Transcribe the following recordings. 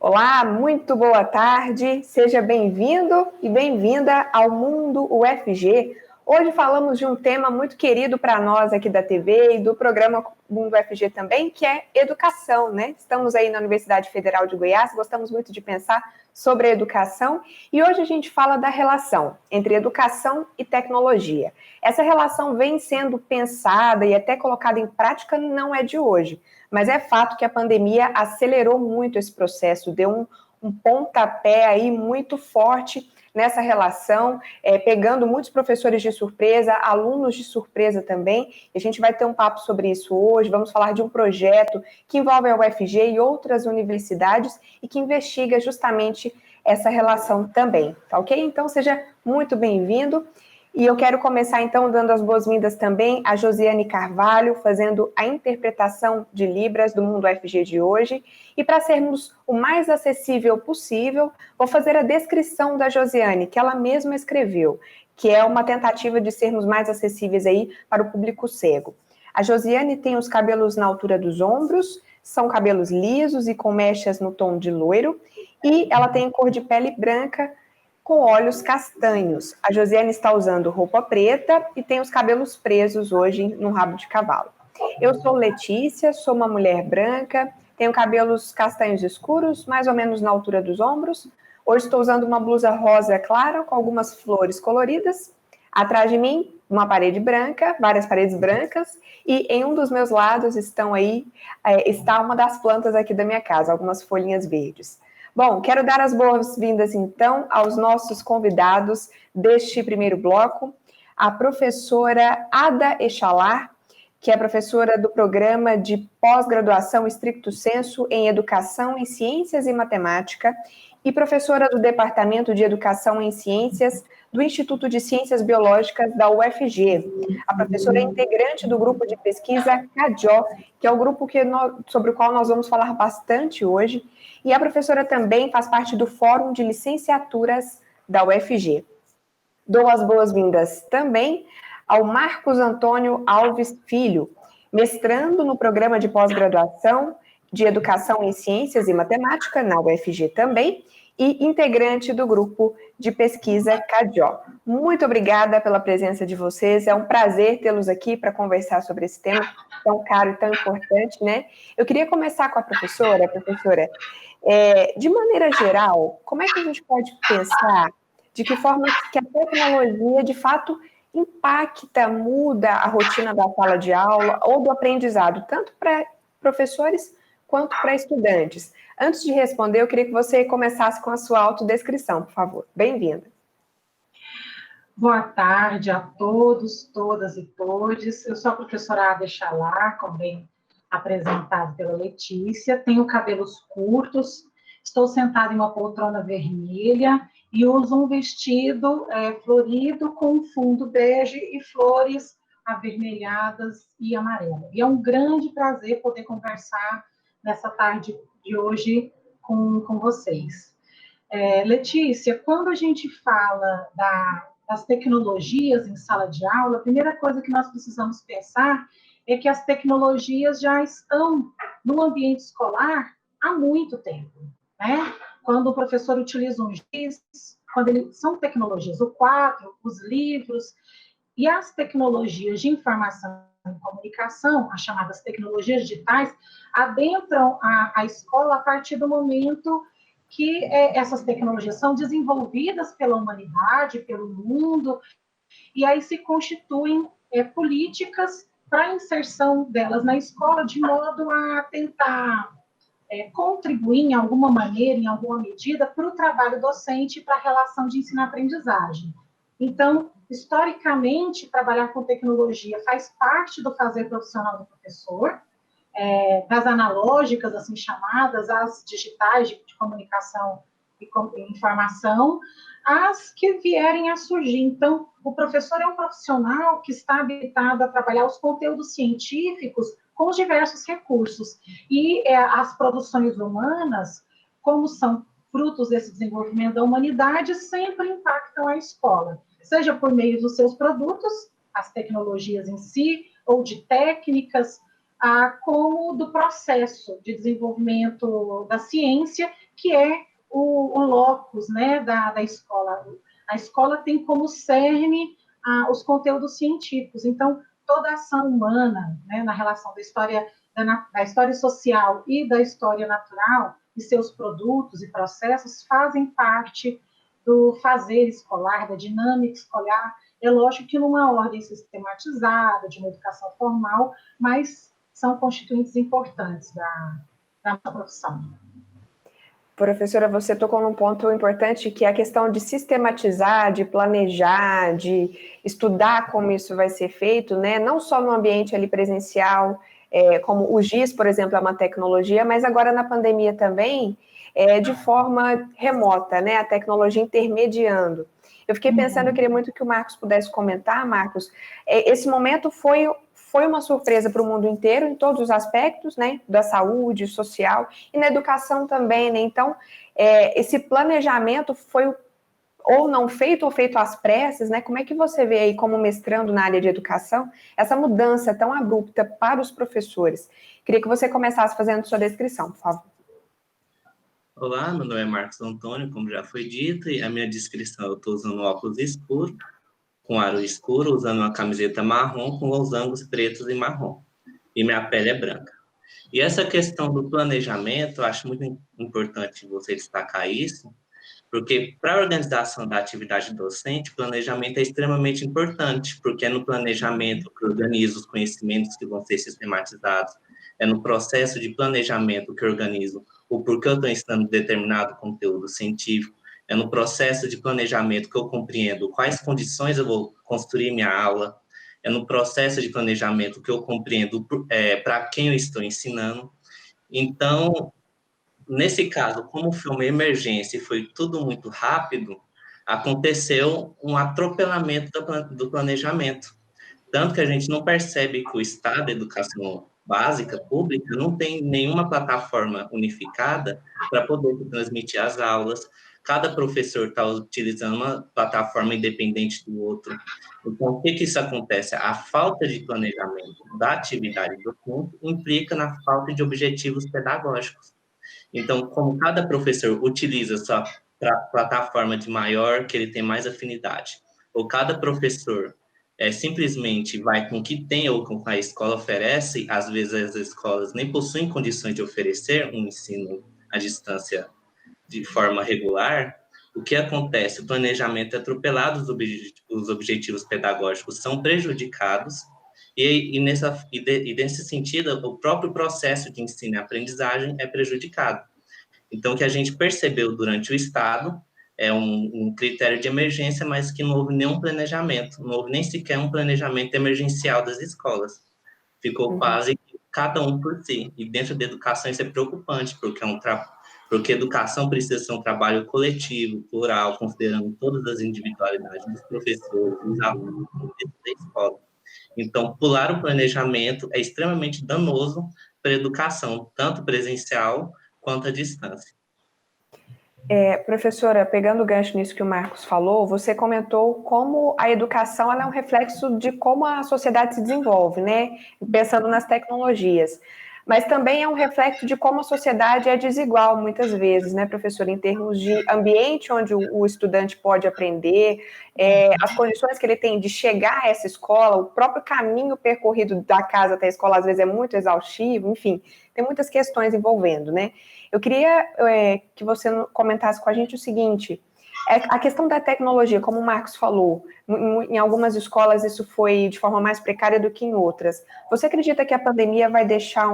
Olá, muito boa tarde, seja bem-vindo e bem-vinda ao Mundo UFG. Hoje falamos de um tema muito querido para nós aqui da TV e do programa Mundo UFG também, que é educação, né? Estamos aí na Universidade Federal de Goiás, gostamos muito de pensar sobre a educação e hoje a gente fala da relação entre educação e tecnologia. Essa relação vem sendo pensada e até colocada em prática, não é de hoje. Mas é fato que a pandemia acelerou muito esse processo, deu um pontapé aí muito forte nessa relação, pegando muitos professores de surpresa, alunos de surpresa também. E a gente vai ter um papo sobre isso hoje, vamos falar de um projeto que envolve a UFG e outras universidades e que investiga justamente essa relação também, tá ok? Então seja muito bem-vindo. E eu quero começar, então, dando as boas-vindas também a Josiane Carvalho, fazendo a interpretação de Libras do Mundo UFG de hoje. E para sermos o mais acessível possível, vou fazer a descrição da Josiane, que ela mesma escreveu, que é uma tentativa de sermos mais acessíveis aí para o público cego. A Josiane tem os cabelos na altura dos ombros, são cabelos lisos e com mechas no tom de loiro, e ela tem cor de pele branca, com olhos castanhos. A Josiane está usando roupa preta e tem os cabelos presos hoje num rabo de cavalo. Eu sou Letícia, sou uma mulher branca, tenho cabelos castanhos escuros, mais ou menos na altura dos ombros. Hoje estou usando uma blusa rosa clara com algumas flores coloridas. Atrás de mim, uma parede branca, várias paredes brancas, e em um dos meus lados está uma das plantas aqui da minha casa, algumas folhinhas verdes. Bom, quero dar as boas-vindas, então, aos nossos convidados deste primeiro bloco, a professora Ada Echalar, que é professora do programa de pós-graduação estricto sensu em Educação em Ciências e Matemática e professora do Departamento de Educação em Ciências do Instituto de Ciências Biológicas da UFG. A professora é integrante do grupo de pesquisa CADIO, que é o grupo sobre o qual nós vamos falar bastante hoje, e a professora também faz parte do Fórum de Licenciaturas da UFG. Dou as boas-vindas também ao Marcos Antônio Alves Filho, mestrando no programa de pós-graduação de Educação em Ciências e Matemática, na UFG também, e integrante do grupo de pesquisa CADIO. Muito obrigada pela presença de vocês, é um prazer tê-los aqui para conversar sobre esse tema tão caro e tão importante, né? Eu queria começar com a professora, de maneira geral, como é que a gente pode pensar de que forma que a tecnologia, de fato, impacta, muda a rotina da sala de aula ou do aprendizado, tanto para professores quanto para estudantes? Antes de responder, eu queria que você começasse com a sua autodescrição, por favor. Bem-vinda. Boa tarde a todos, todas e todes. Eu sou a professora Ada Echalar, como bem apresentado pela Letícia. Tenho cabelos curtos, estou sentada em uma poltrona vermelha e uso um vestido florido com fundo bege e flores avermelhadas e amarelas. E é um grande prazer poder conversar nessa tarde de hoje com vocês. Letícia, quando a gente fala das tecnologias em sala de aula, a primeira coisa que nós precisamos pensar é que as tecnologias já estão no ambiente escolar há muito tempo, né? Quando o professor utiliza um giz, são tecnologias, o quadro, os livros, e as tecnologias de informação e comunicação, as chamadas tecnologias digitais, adentram a escola a partir do momento que essas tecnologias são desenvolvidas pela humanidade, pelo mundo, e aí se constituem políticas para a inserção delas na escola, de modo a tentar contribuir em alguma maneira, em alguma medida, para o trabalho docente e para a relação de ensino-aprendizagem. Então, historicamente, trabalhar com tecnologia faz parte do fazer profissional do professor, das analógicas, assim chamadas, as digitais de comunicação e informação, as que vierem a surgir. Então, o professor é um profissional que está habilitado a trabalhar os conteúdos científicos com os diversos recursos. E as produções humanas, como são frutos desse desenvolvimento da humanidade, sempre impactam a escola, seja por meio dos seus produtos, as tecnologias em si, ou de técnicas, como do processo de desenvolvimento da ciência, que é o locus, né, da escola. A escola tem como cerne os conteúdos científicos. Então, toda ação humana, né, na relação da história social e da história natural, e seus produtos e processos fazem parte do fazer escolar, da dinâmica escolar. É lógico que numa ordem sistematizada, de uma educação formal, mas são constituintes importantes da profissão. Professora, você tocou num ponto importante, que é a questão de sistematizar, de planejar, de estudar como isso vai ser feito, né? Não só no ambiente ali presencial, como o GIS, por exemplo, é uma tecnologia, mas agora na pandemia também, de forma remota, né? A tecnologia intermediando. Eu fiquei pensando, eu queria muito que o Marcos pudesse comentar, Marcos, esse momento foi uma surpresa para o mundo inteiro, em todos os aspectos, né? Da saúde, social, e na educação também, né? Então, esse planejamento foi ou não feito, ou feito às pressas, né? Como é que você vê aí, como mestrando na área de educação, essa mudança tão abrupta para os professores? Queria que você começasse fazendo sua descrição, por favor. Olá, meu nome é Marcos Antônio, como já foi dito, e a minha descrição, eu estou usando óculos escuros, com aro escuro, usando uma camiseta marrom, com losangos pretos e marrom, e minha pele é branca. E essa questão do planejamento, eu acho muito importante você destacar isso, porque para a organização da atividade docente, o planejamento é extremamente importante, porque é no planejamento que organiza os conhecimentos que vão ser sistematizados, é no processo de planejamento que organizo o porquê eu estou ensinando determinado conteúdo científico, é no processo de planejamento que eu compreendo quais condições eu vou construir minha aula, é no processo de planejamento que eu compreendo para quem eu estou ensinando. Então, nesse caso, como foi uma emergência e foi tudo muito rápido, aconteceu um atropelamento do planejamento. Tanto que a gente não percebe que o Estado da educação básica, pública, não tem nenhuma plataforma unificada para poder transmitir as aulas. Cada professor está utilizando uma plataforma independente do outro. Então, o que isso acontece? A falta de planejamento da atividade do docente implica na falta de objetivos pedagógicos. Então, como cada professor utiliza sua plataforma de maior, que ele tem mais afinidade, ou cada professor simplesmente vai com o que tem ou com o que a escola oferece, às vezes as escolas nem possuem condições de oferecer um ensino à distância de forma regular, o que acontece? O planejamento é atropelado, os objetivos pedagógicos são prejudicados, e nesse sentido, o próprio processo de ensino e aprendizagem é prejudicado. Então, o que a gente percebeu durante o Estado é um critério de emergência, mas que não houve nenhum planejamento, não houve nem sequer um planejamento emergencial das escolas. Ficou quase cada um por si. E dentro da educação isso é preocupante, porque educação precisa ser um trabalho coletivo, plural, considerando todas as individualidades dos professores, dos alunos, dentro da escola. Então, pular o planejamento é extremamente danoso para a educação, tanto presencial quanto à distância. Professora, pegando o gancho nisso que o Marcos falou, você comentou como a educação ela é um reflexo de como a sociedade se desenvolve, né? Pensando nas tecnologias. Mas também é um reflexo de como a sociedade é desigual, muitas vezes, né, professora, em termos de ambiente onde o estudante pode aprender, as condições que ele tem de chegar a essa escola, o próprio caminho percorrido da casa até a escola, às vezes, é muito exaustivo, enfim, tem muitas questões envolvendo, né? Eu queria que você comentasse com a gente o seguinte: a questão da tecnologia, como o Marcos falou, em algumas escolas isso foi de forma mais precária do que em outras. Você acredita que a pandemia vai deixar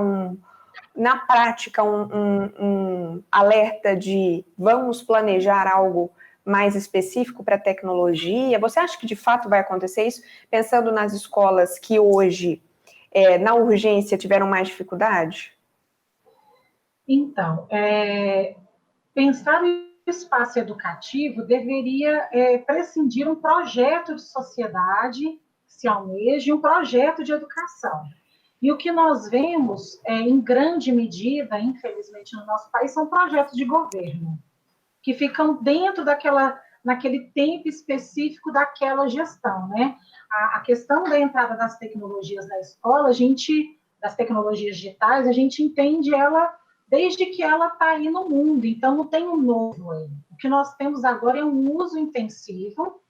na prática, um alerta de vamos planejar algo mais específico para a tecnologia? Você acha que de fato vai acontecer isso, pensando nas escolas que hoje, na urgência, tiveram mais dificuldade? Então, pensar no espaço educativo deveria prescindir um projeto de sociedade que se almeje, um projeto de educação. E o que nós vemos, em grande medida, infelizmente, no nosso país, são projetos de governo, que ficam dentro naquele tempo específico daquela gestão, né? A questão da entrada das tecnologias na escola, das tecnologias digitais, a gente entende ela desde que ela está aí no mundo, então não tem um novo aí. O que nós temos agora é um uso intensivo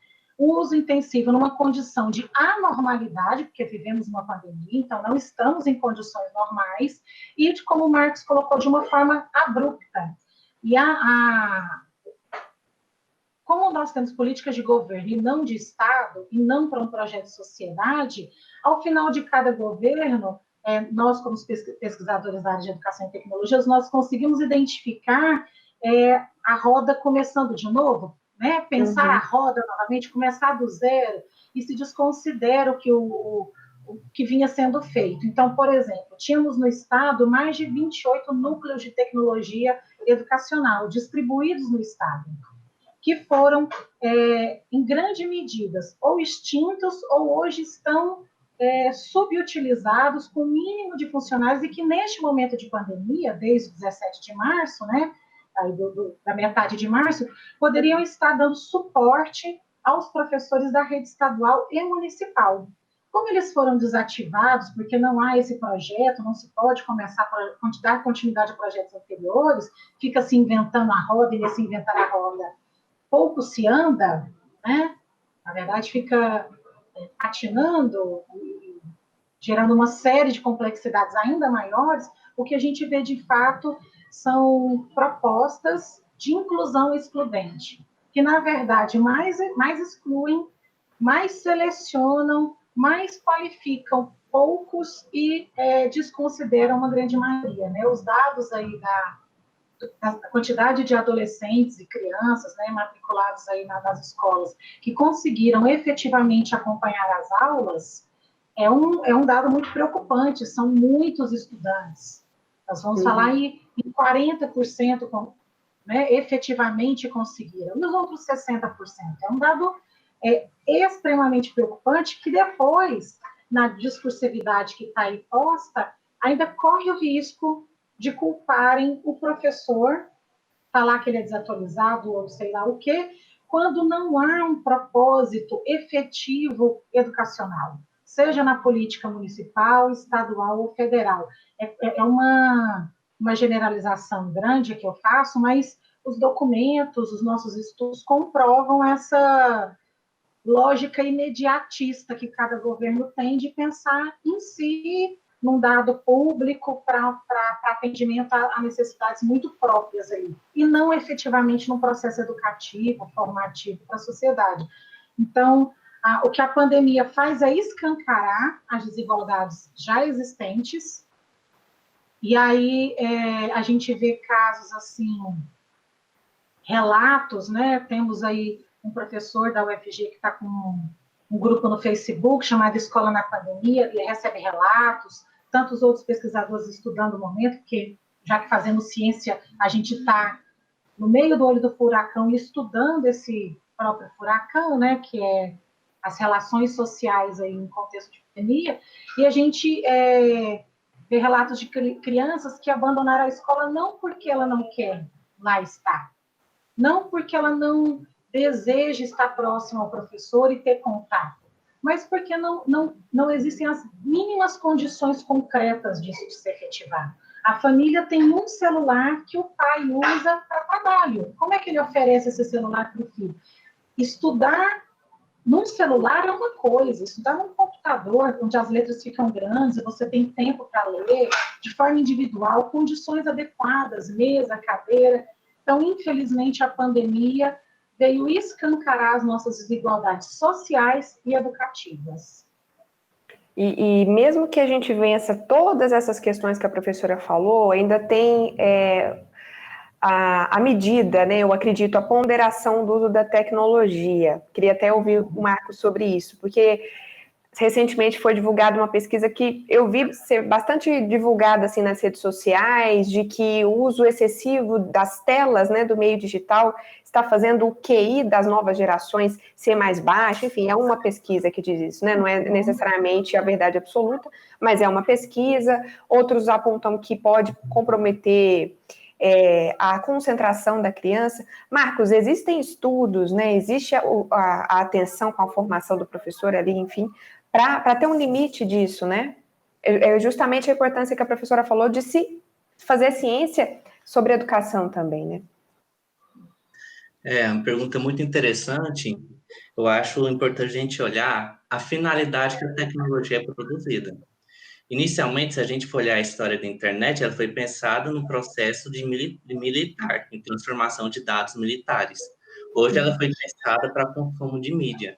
numa condição de anormalidade, porque vivemos uma pandemia, então não estamos em condições normais, e, como o Marcos colocou, de uma forma abrupta. E como nós temos políticas de governo e não de Estado, e não para um projeto de sociedade, ao final de cada governo, nós, como pesquisadores da área de educação e tecnologias, nós conseguimos identificar a roda começando de novo, né? Pensar a roda novamente, começar do zero, e se desconsidera o que vinha sendo feito. Então, por exemplo, tínhamos no Estado mais de 28 núcleos de tecnologia educacional distribuídos no Estado, que foram, em grande medida, ou extintos ou hoje estão subutilizados, com o mínimo de funcionários, e que neste momento de pandemia, desde 17 de março, né, aí da metade de março, poderiam estar dando suporte aos professores da rede estadual e municipal. Como eles foram desativados, porque não há esse projeto, não se pode começar a dar continuidade a projetos anteriores, fica se inventando a roda, e nesse inventar a roda pouco se anda, né? Na verdade, fica patinando, gerando uma série de complexidades ainda maiores. O que a gente vê, de fato, são propostas de inclusão excludente, que, na verdade, mais excluem, mais selecionam, mais qualificam poucos e desconsideram uma grande maioria, né? Os dados aí a quantidade de adolescentes e crianças, né, matriculados aí nas escolas, que conseguiram efetivamente acompanhar as aulas, é um dado muito preocupante. São muitos estudantes. Nós vamos falar em 40%, né, efetivamente conseguiram, e os outros 60%. É um dado extremamente preocupante, que depois, na discursividade que está aí posta, ainda corre o risco de culparem o professor, falar que ele é desatualizado ou sei lá o quê, quando não há um propósito efetivo educacional, seja na política municipal, estadual ou federal. É uma generalização grande que eu faço, mas os documentos, os nossos estudos comprovam essa lógica imediatista que cada governo tem de pensar em si, num dado público para atendimento a necessidades muito próprias aí, e não efetivamente num processo educativo, formativo para a sociedade. Então, o que a pandemia faz é escancarar as desigualdades já existentes, e aí a gente vê casos assim, relatos, né? Temos aí um professor da UFG que está com um grupo no Facebook chamado Escola na Pandemia, ele recebe relatos, tantos outros pesquisadores estudando o momento, porque já que fazemos ciência, a gente está no meio do olho do furacão e estudando esse próprio furacão, né, que é as relações sociais aí em contexto de pandemia, e a gente vê relatos de crianças que abandonaram a escola não porque ela não quer lá estar, não porque ela não deseja estar próxima ao professor e ter contato, mas porque não existem as mínimas condições concretas disso de se efetivar. A família tem um celular que o pai usa para trabalho. Como é que ele oferece esse celular para o filho? Estudar num celular é uma coisa, estudar num computador, onde as letras ficam grandes, você tem tempo para ler, de forma individual, condições adequadas, mesa, cadeira. Então, infelizmente, a pandemia veio escancarar as nossas desigualdades sociais e educativas. E mesmo que a gente vença todas essas questões que a professora falou, ainda tem a medida, né, eu acredito, a ponderação do uso da tecnologia. Queria até ouvir o Marcos sobre isso, porque recentemente foi divulgada uma pesquisa que eu vi ser bastante divulgada assim, nas redes sociais, de que o uso excessivo das telas, né, do meio digital está fazendo o QI das novas gerações ser mais baixo. Enfim, é uma pesquisa que diz isso, né? Não é necessariamente a verdade absoluta, mas é uma pesquisa. Outros apontam que pode comprometer a concentração da criança. Marcos, existem estudos, né? Existe a atenção com a formação do professor ali, enfim, para ter um limite disso, né? É justamente a importância que a professora falou de se fazer ciência sobre educação também, né? É uma pergunta muito interessante. Eu acho importante a gente olhar a finalidade que a tecnologia é produzida. Inicialmente, se a gente for olhar a história da internet, ela foi pensada no processo de militar, em transformação de dados militares. Hoje, ela foi pensada para consumo de mídia.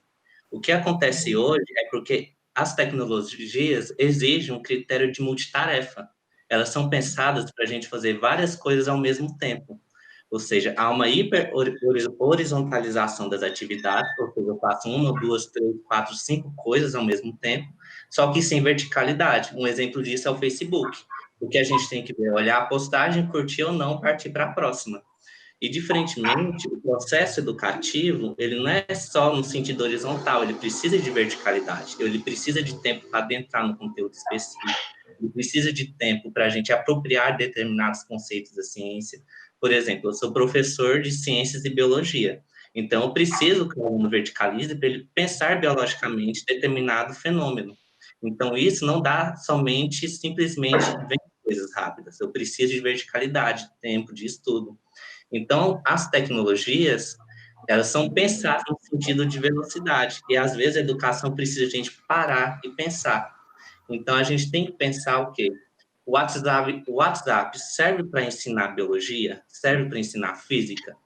O que acontece hoje é porque as tecnologias exigem um critério de multitarefa. Elas são pensadas para a gente fazer várias coisas ao mesmo tempo. Ou seja, há uma horizontalização das atividades, ou seja, eu faço uma, duas, três, quatro, cinco coisas ao mesmo tempo, só que sem verticalidade. Um exemplo disso é o Facebook. O que a gente tem que ver é olhar a postagem, curtir ou não, partir para a próxima. E, diferentemente, o processo educativo, ele não é só no sentido horizontal, ele precisa de verticalidade, ele precisa de tempo para adentrar no conteúdo específico, ele precisa de tempo para a gente apropriar determinados conceitos da ciência. Por exemplo, eu sou professor de ciências e biologia, então eu preciso que o aluno verticalize para ele pensar biologicamente determinado fenômeno. Então, isso não dá somente, simplesmente, vem coisas rápidas, eu preciso de verticalidade, tempo de estudo. Então, as tecnologias, elas são pensadas no sentido de velocidade, e às vezes a educação precisa de a gente parar e pensar. Então, a gente tem que pensar o quê? O WhatsApp serve para ensinar biologia? Serve para ensinar física?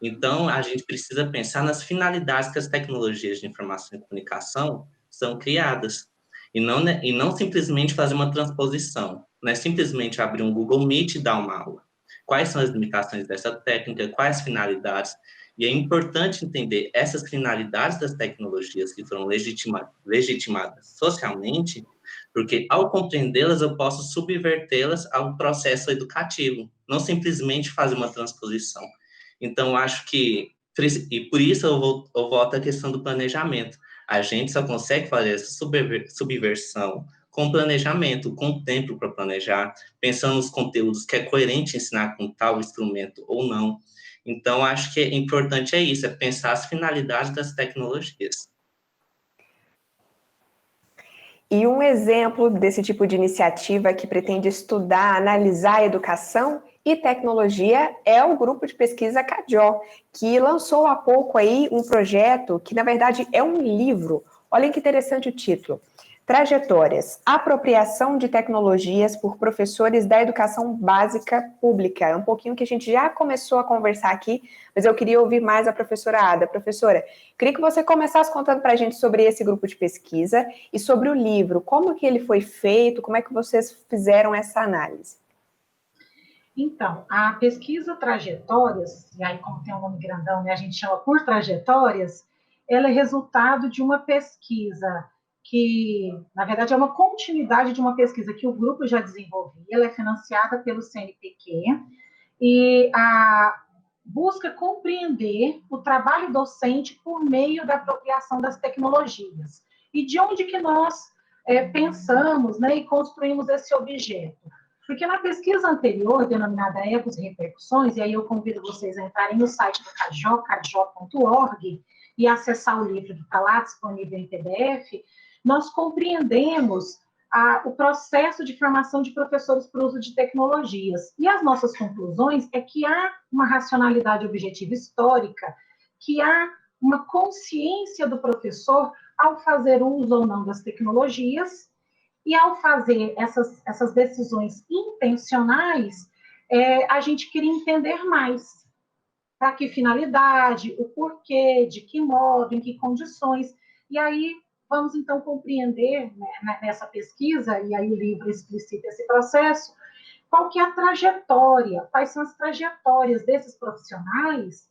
Então, a gente precisa pensar nas finalidades que as tecnologias de informação e comunicação são criadas, e não simplesmente fazer uma transposição, não é simplesmente abrir um Google Meet e dar uma aula. Quais são as limitações dessa técnica, quais as finalidades, e é importante entender essas finalidades das tecnologias que foram legitimadas socialmente, porque ao compreendê-las eu posso subvertê-las ao processo educativo, não simplesmente fazer uma transposição. Então, acho que, e por isso eu volto à questão do planejamento. A gente só consegue fazer essa subversão com planejamento, com tempo para planejar, pensando nos conteúdos que é coerente ensinar com tal instrumento ou não. Então, acho que é importante isso, é pensar as finalidades das tecnologias. E um exemplo desse tipo de iniciativa que pretende estudar, analisar a educação e tecnologia é o grupo de pesquisa CADIO, que lançou há pouco aí um projeto que, na verdade, é um livro. Olhem que interessante o título. Trajetórias, apropriação de tecnologias por professores da educação básica pública. É um pouquinho que a gente já começou a conversar aqui, mas eu queria ouvir mais a professora Ada. Professora, queria que você começasse contando para a gente sobre esse grupo de pesquisa e sobre o livro, como que ele foi feito, como é que vocês fizeram essa análise. Então, a pesquisa Trajetórias, e aí como tem um nome grandão, né, a gente chama por Trajetórias, ela é resultado de uma pesquisa que, na verdade, é uma continuidade de uma pesquisa que o grupo já desenvolvia, ela é financiada pelo CNPq, e busca compreender o trabalho docente por meio da apropriação das tecnologias. E de onde que nós pensamos, né, e construímos esse objeto? Porque na pesquisa anterior, denominada Ecos e Repercussões, e aí eu convido vocês a entrarem no site do CADIO, cadio.org, e acessar o livro que está lá disponível em PDF, nós compreendemos o processo de formação de professores para o uso de tecnologias. E as nossas conclusões é que há uma racionalidade objetiva histórica, que há uma consciência do professor ao fazer uso ou não das tecnologias, e ao fazer essas decisões intencionais, a gente queria entender mais. Para que finalidade, o porquê, de que modo, em que condições. E aí, vamos então compreender, né, nessa pesquisa, e aí o livro explicita esse processo, qual que é a trajetória, quais são as trajetórias desses profissionais,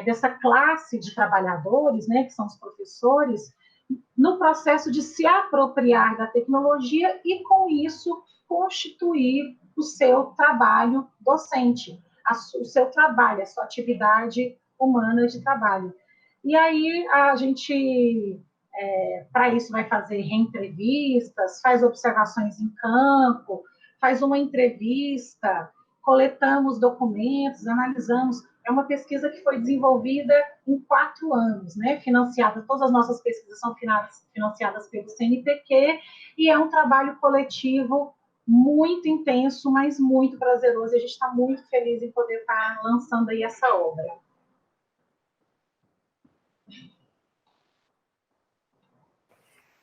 dessa classe de trabalhadores, né, que são os professores, no processo de se apropriar da tecnologia e, com isso, constituir o seu trabalho docente, o seu trabalho, a sua atividade humana de trabalho. E aí a gente, para isso, vai fazer reentrevistas, faz observações em campo, faz uma entrevista, coletamos documentos, analisamos. É uma pesquisa que foi desenvolvida em 4 anos, né? Financiada, todas as nossas pesquisas são financiadas pelo CNPq, e é um trabalho coletivo muito intenso, mas muito prazeroso. E a gente está muito feliz em poder estar lançando aí essa obra.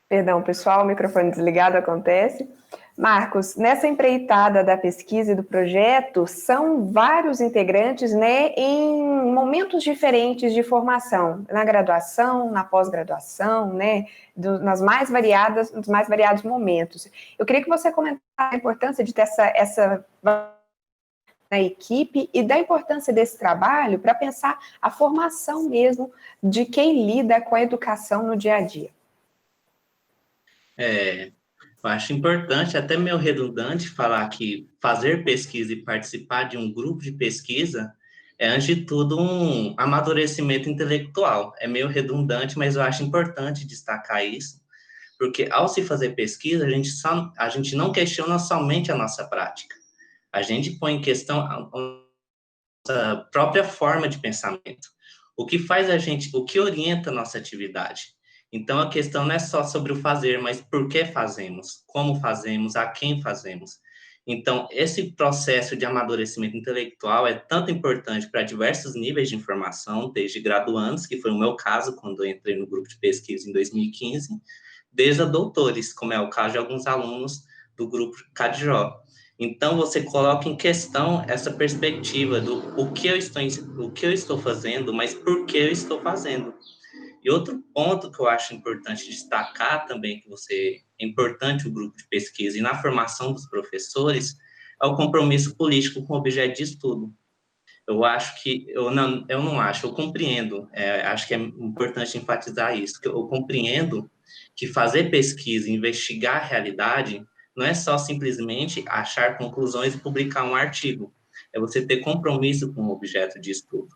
Perdão, pessoal, o microfone desligado acontece. Marcos, nessa empreitada da pesquisa e do projeto, são vários integrantes, né, em momentos diferentes de formação, na graduação, na pós-graduação, né, nos mais variados momentos. Eu queria que você comentasse a importância de ter essa na equipe e da importância desse trabalho para pensar a formação mesmo de quem lida com a educação no dia a dia. Eu acho importante, até meio redundante, falar que fazer pesquisa e participar de um grupo de pesquisa é, antes de tudo, um amadurecimento intelectual. É meio redundante, mas eu acho importante destacar isso, porque ao se fazer pesquisa, a gente não questiona somente a nossa prática. A gente põe em questão a nossa própria forma de pensamento. O que faz a gente, o que orienta a nossa atividade. Então, a questão não é só sobre o fazer, mas por que fazemos, como fazemos, a quem fazemos. Então, esse processo de amadurecimento intelectual é tanto importante para diversos níveis de informação, desde graduandos, que foi o meu caso quando eu entrei no grupo de pesquisa em 2015, desde a doutores, como é o caso de alguns alunos do grupo CADJO. Então, você coloca em questão essa perspectiva do o que eu estou fazendo, mas por que eu estou fazendo. E outro ponto que eu acho importante destacar também, é importante o grupo de pesquisa e na formação dos professores, é o compromisso político com o objeto de estudo. Eu não acho, eu compreendo, acho que é importante enfatizar isso, que eu compreendo que fazer pesquisa, investigar a realidade, não é só simplesmente achar conclusões e publicar um artigo, é você ter compromisso com o objeto de estudo.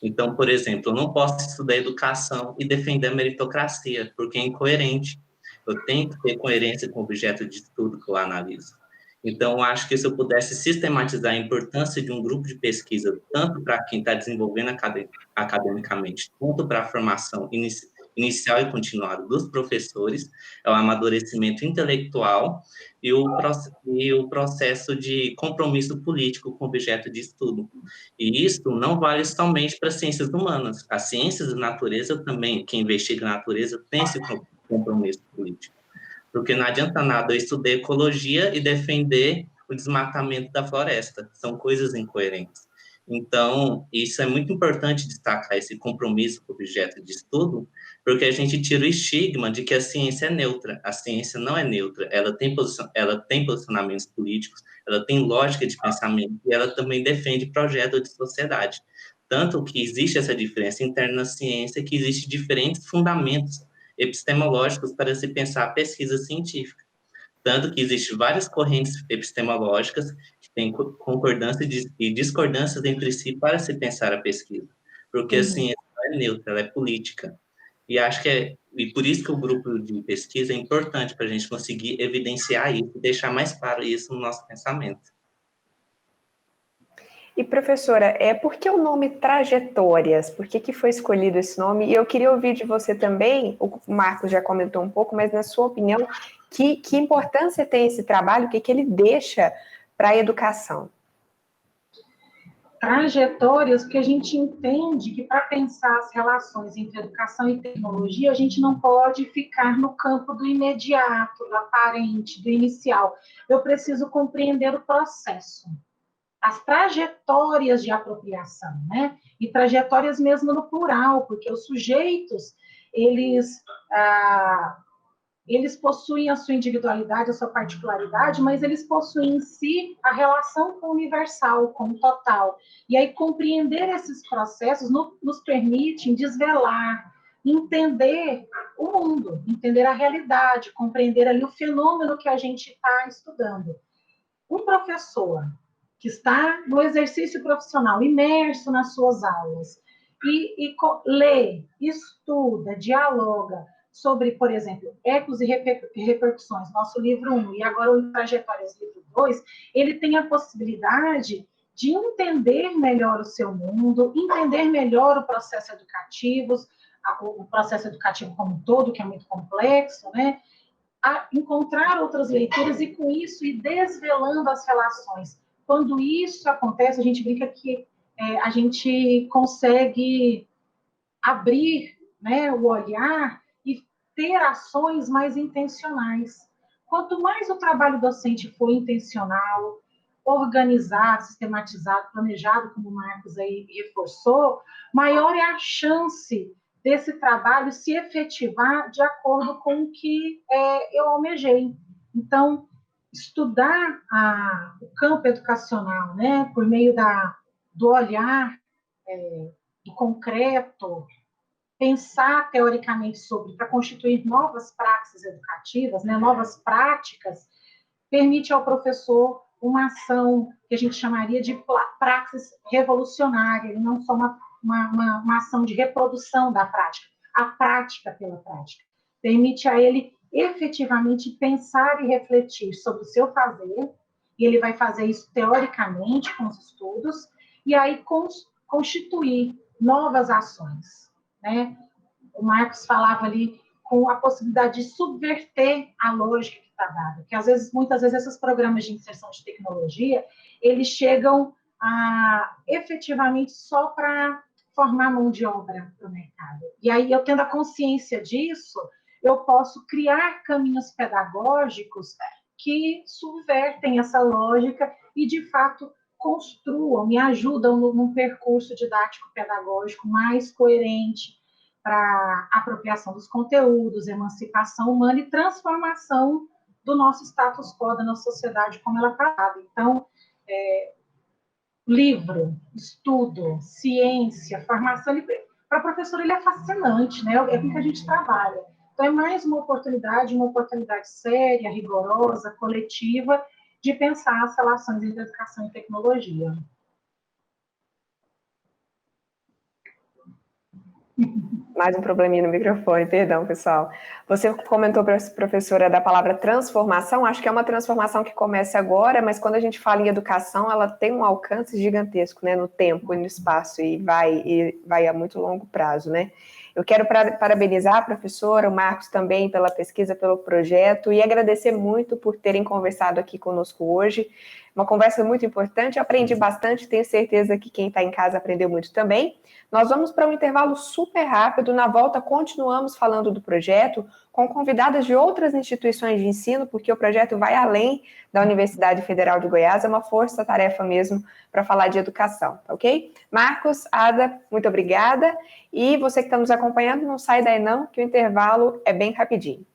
Então, por exemplo, eu não posso estudar educação e defender a meritocracia, porque é incoerente. Eu tenho que ter coerência com o objeto de estudo que eu analiso. Então, eu acho que se eu pudesse sistematizar a importância de um grupo de pesquisa, tanto para quem está desenvolvendo academicamente, quanto para a formação inicial e continuada dos professores, é o amadurecimento intelectual e o processo de compromisso político com o objeto de estudo. E isso não vale somente para as ciências humanas. As ciências da natureza também, quem investiga a natureza, tem esse compromisso político. Porque não adianta nada eu estudar ecologia e defender o desmatamento da floresta. São coisas incoerentes. Então, isso é muito importante destacar, esse compromisso com o objeto de estudo, porque a gente tira o estigma de que a ciência é neutra. A ciência não é neutra, ela tem posicionamentos políticos, ela tem lógica de pensamento e ela também defende projetos de sociedade. Tanto que existe essa diferença interna na ciência, que existem diferentes fundamentos epistemológicos para se pensar a pesquisa científica. Tanto que existem várias correntes epistemológicas que têm concordância e discordâncias entre si para se pensar a pesquisa. Porque a ciência não é neutra, ela é política. E por isso que o grupo de pesquisa é importante para a gente conseguir evidenciar isso, deixar mais claro isso no nosso pensamento. E, professora, por que o nome Trajetórias? Por que foi escolhido esse nome? E eu queria ouvir de você também, o Marcos já comentou um pouco, mas na sua opinião, que importância tem esse trabalho, o que ele deixa para a educação? Trajetórias, porque a gente entende que para pensar as relações entre educação e tecnologia, a gente não pode ficar no campo do imediato, do aparente, do inicial. Eu preciso compreender o processo, as trajetórias de apropriação, né? E trajetórias mesmo no plural, porque os sujeitos, eles possuem a sua individualidade, a sua particularidade, mas eles possuem em si a relação com o universal, com o total. E aí compreender esses processos nos permite desvelar, entender o mundo, entender a realidade, compreender ali o fenômeno que a gente está estudando. Um professor que está no exercício profissional, imerso nas suas aulas, e lê, estuda, dialoga sobre, por exemplo, ecos e repercussões, nosso livro 1, e agora o Trajetórias, livro 2, ele tem a possibilidade de entender melhor o seu mundo, entender melhor o processo educativo como um todo, que é muito complexo, né? a encontrar outras leituras e, com isso, ir desvelando as relações. Quando isso acontece, a gente brinca que a gente consegue abrir, né, o olhar e ter ações mais intencionais. Quanto mais o trabalho docente for intencional, organizado, sistematizado, planejado, como o Marcos aí reforçou, maior é a chance desse trabalho se efetivar de acordo com o que eu almejei. Então, estudar o campo educacional, né, por meio do olhar, do concreto, pensar teoricamente sobre, para constituir novas praxis educativas, né, novas práticas, permite ao professor uma ação que a gente chamaria de praxis revolucionária, e não só uma ação de reprodução da prática, a prática pela prática. Permite a ele efetivamente pensar e refletir sobre o seu fazer, e ele vai fazer isso teoricamente com os estudos, e aí constituir novas ações, né? O Marcos falava ali com a possibilidade de subverter a lógica que está dada, que muitas vezes esses programas de inserção de tecnologia, eles chegam efetivamente só para formar mão de obra para o mercado. E aí, eu tendo a consciência disso, eu posso criar caminhos pedagógicos que subvertem essa lógica e, de fato, construam, me ajudam num percurso didático-pedagógico mais coerente para apropriação dos conteúdos, emancipação humana e transformação do nosso status quo, da nossa sociedade como ela está dada. Então, livro, estudo, ciência, formação, para o professor ele é fascinante, né? É com que a gente trabalha. Então, é mais uma oportunidade séria, rigorosa, coletiva, de pensar as relações entre educação e tecnologia. Mais um probleminha no microfone, perdão, pessoal. Você comentou, professora, da palavra transformação. Acho que é uma transformação que começa agora, mas quando a gente fala em educação, ela tem um alcance gigantesco, né, no tempo e no espaço, e vai a muito longo prazo, né? Eu quero parabenizar a professora, o Marcos também, pela pesquisa, pelo projeto, e agradecer muito por terem conversado aqui conosco hoje. Uma conversa muito importante, aprendi bastante, tenho certeza que quem está em casa aprendeu muito também. Nós vamos para um intervalo super rápido, na volta continuamos falando do projeto, com convidadas de outras instituições de ensino, porque o projeto vai além da Universidade Federal de Goiás, é uma força-tarefa mesmo para falar de educação, tá ok? Marcos, Ada, muito obrigada, e você que está nos acompanhando, não sai daí não, que o intervalo é bem rapidinho.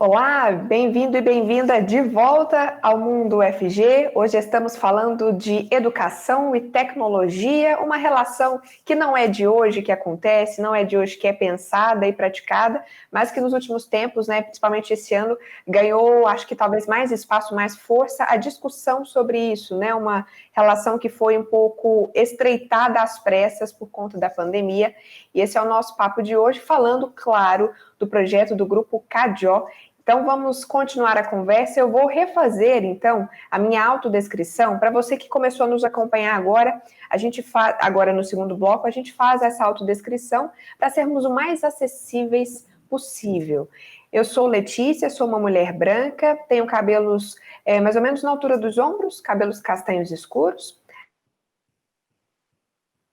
Olá, bem-vindo e bem-vinda de volta ao Mundo UFG. Hoje estamos falando de educação e tecnologia, uma relação que não é de hoje que acontece, não é de hoje que é pensada e praticada, mas que nos últimos tempos, né, principalmente esse ano, ganhou, acho que talvez mais espaço, mais força, a discussão sobre isso, né, uma relação que foi um pouco estreitada às pressas por conta da pandemia, e esse é o nosso papo de hoje, falando, claro, do projeto do Grupo CADIO. Então, vamos continuar a conversa. Eu vou refazer, então, a minha autodescrição. Para você que começou a nos acompanhar agora, agora no segundo bloco, a gente faz essa autodescrição para sermos o mais acessíveis possível. Eu sou Letícia, sou uma mulher branca, tenho cabelos mais ou menos na altura dos ombros, cabelos castanhos escuros.